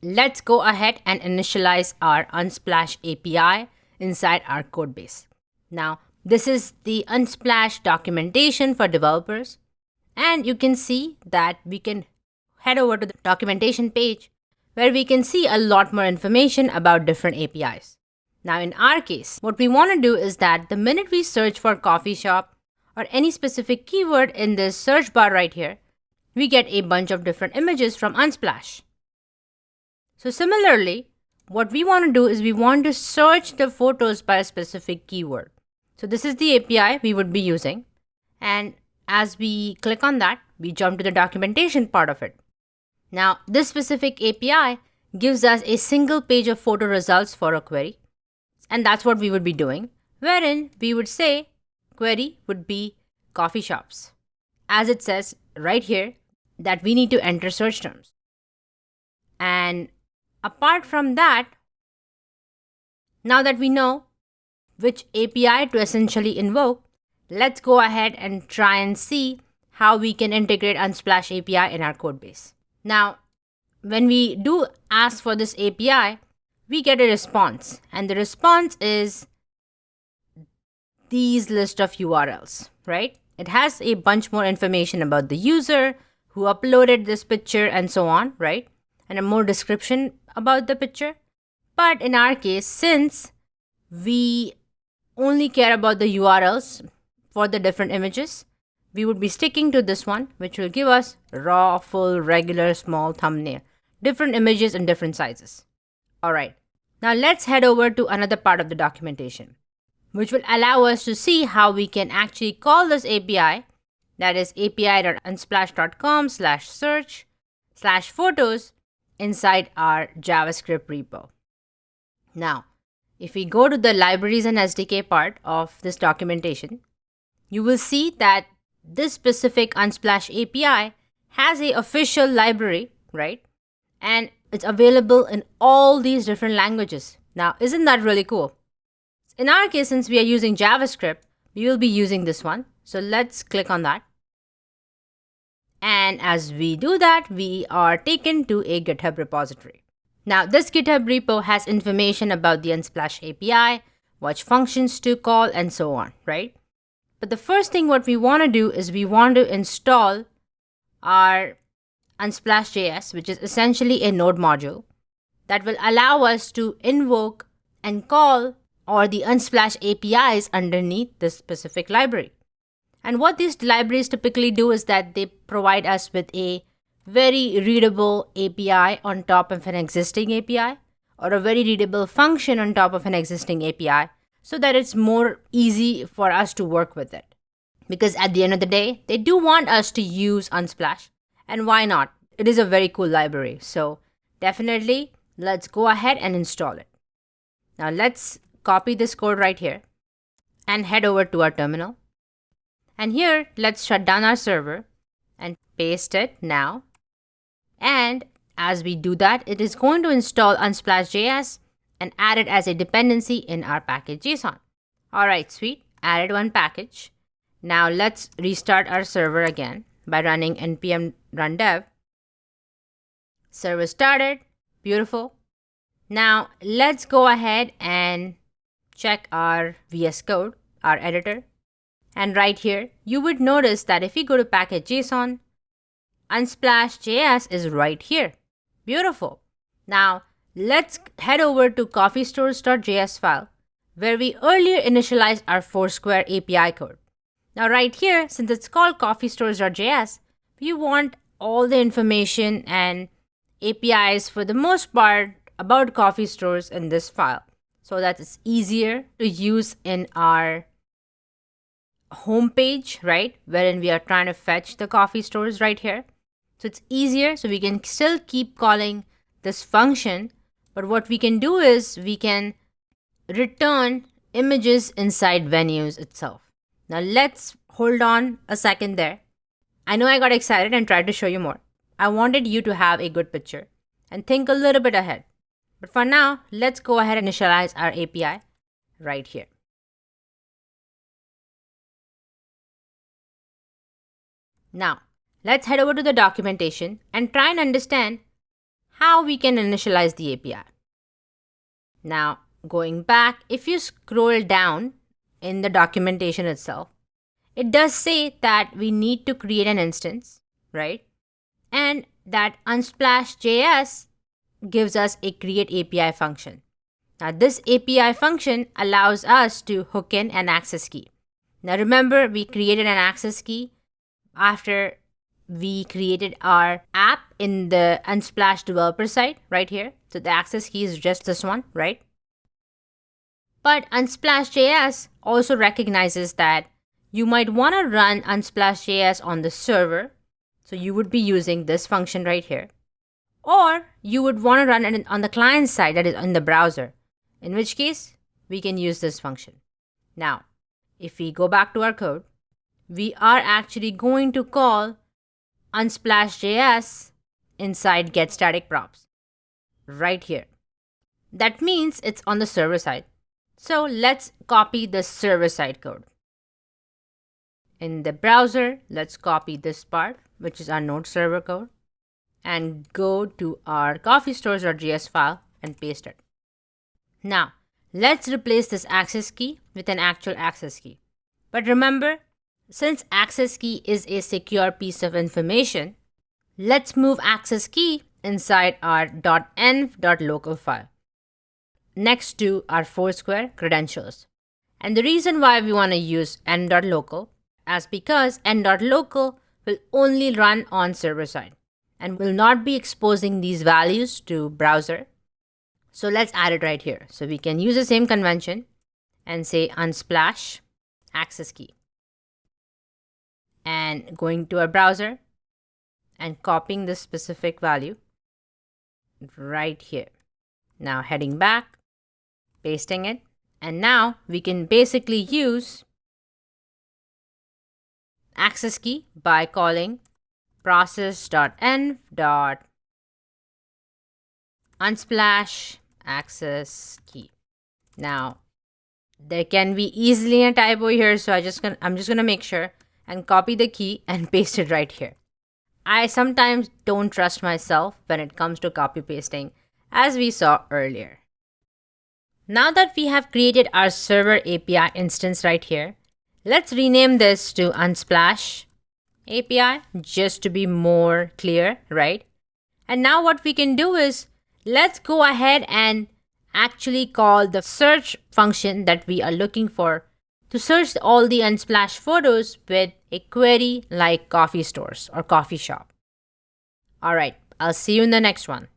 let's go ahead and initialize our Unsplash API inside our code base. Now, this is the Unsplash documentation for developers. And you can see that we can head over to the documentation page where we can see a lot more information about different APIs. Now, in our case, what we want to do is that the minute we search for coffee shop or any specific keyword in this search bar right here, we get a bunch of different images from Unsplash. So similarly, what we want to do is we want to search the photos by a specific keyword. So this is the API we would be using. And as we click on that, we jump to the documentation part of it. Now, this specific API gives us a single page of photo results for a query. And that's what we would be doing, wherein we would say query would be coffee shops. As it says right here that we need to enter search terms. And apart from that, now that we know which API to essentially invoke, let's go ahead and try and see how we can integrate Unsplash API in our code base. Now, when we do ask for this API, we get a response, and the response is these list of URLs, right? It has a bunch more information about the user, who uploaded this picture, and so on, right? And a more description about the picture. But in our case, since we only care about the URLs for the different images, we would be sticking to this one, which will give us raw, full, regular, small thumbnail, different images in different sizes. All right, now let's head over to another part of the documentation, which will allow us to see how we can actually call this API, that is api.unsplash.com/search/photos inside our JavaScript repo. Now, if we go to the libraries and SDK part of this documentation, you will see that this specific Unsplash API has an official library, right? And it's available in all these different languages. Now, isn't that really cool? In our case, since we are using JavaScript, we will be using this one. So let's click on that. And as we do that, we are taken to a GitHub repository. Now, this GitHub repo has information about the Unsplash API, what functions to call, and so on, right? But the first thing what we want to do is we want to install our Unsplash.js, which is essentially a node module that will allow us to invoke and call or the Unsplash APIs underneath this specific library. And what these libraries typically do is that they provide us with a very readable API on top of an existing API, or a very readable function on top of an existing API, so that it's more easy for us to work with it. Because at the end of the day, they do want us to use Unsplash. And why not? It is a very cool library. So definitely, let's go ahead and install it. Now let's copy this code right here and head over to our terminal. And here, let's shut down our server and paste it now. And as we do that, it is going to install Unsplash.js and add it as a dependency in our package.json. All right, sweet. Added one package. Now let's restart our server again by running npm run dev. Server started. Beautiful. Now let's go ahead and check our VS Code, our editor. And right here, you would notice that if we go to package.json, Unsplash.js is right here. Beautiful. Now, let's head over to coffeestores.js file, where we earlier initialized our Foursquare API code. Now, right here, since it's called coffeestores.js, we want all the information and APIs for the most part about coffee stores in this file, so that it's easier to use in our homepage, right? Wherein we are trying to fetch the coffee stores right here. So it's easier, so we can still keep calling this function, but what we can do is we can return images inside venues itself. Now let's hold on a second there. I know I got excited and tried to show you more. I wanted you to have a good picture and think a little bit ahead. But for now, let's go ahead and initialize our API right here. Now, let's head over to the documentation and try and understand how we can initialize the API. Now, going back, if you scroll down in the documentation itself, it does say that we need to create an instance, right? And that Unsplash.js gives us a create API function. Now, this API function allows us to hook in an access key. Now, remember, we created an access key after we created our app in the Unsplash developer site right here. So the access key is just this one, right? But Unsplash.js also recognizes that you might want to run Unsplash.js on the server. So you would be using this function right here. Or you would want to run it on the client side, that is in the browser. In which case, we can use this function. Now, if we go back to our code, we are actually going to call Unsplash.js inside getStaticProps right here. That means it's on the server side. So let's copy the server side code. In the browser, let's copy this part, which is our node server code, and go to our coffeestores.js file and paste it. Now, let's replace this access key with an actual access key. But remember, since access key is a secure piece of information, let's move access key inside our .env.local file next to our Foursquare credentials. And the reason why we want to use n.local is because n.local will only run on server side and will not be exposing these values to browser. So let's add it right here. So we can use the same convention and say Unsplash access key. And going to our browser and copying this specific value right here. Now heading back, pasting it, and now we can basically use access key by calling process.env.unsplash access key. Now there can be easily a typo here, so I'm just gonna make sure and copy the key and paste it right here. I sometimes don't trust myself when it comes to copy pasting, as we saw earlier. Now that we have created our server API instance right here, let's rename this to Unsplash API just to be more clear, right? And now what we can do is let's go ahead and actually call the search function that we are looking for to search all the Unsplash photos with a query like coffee stores or coffee shop. All right, I'll see you in the next one.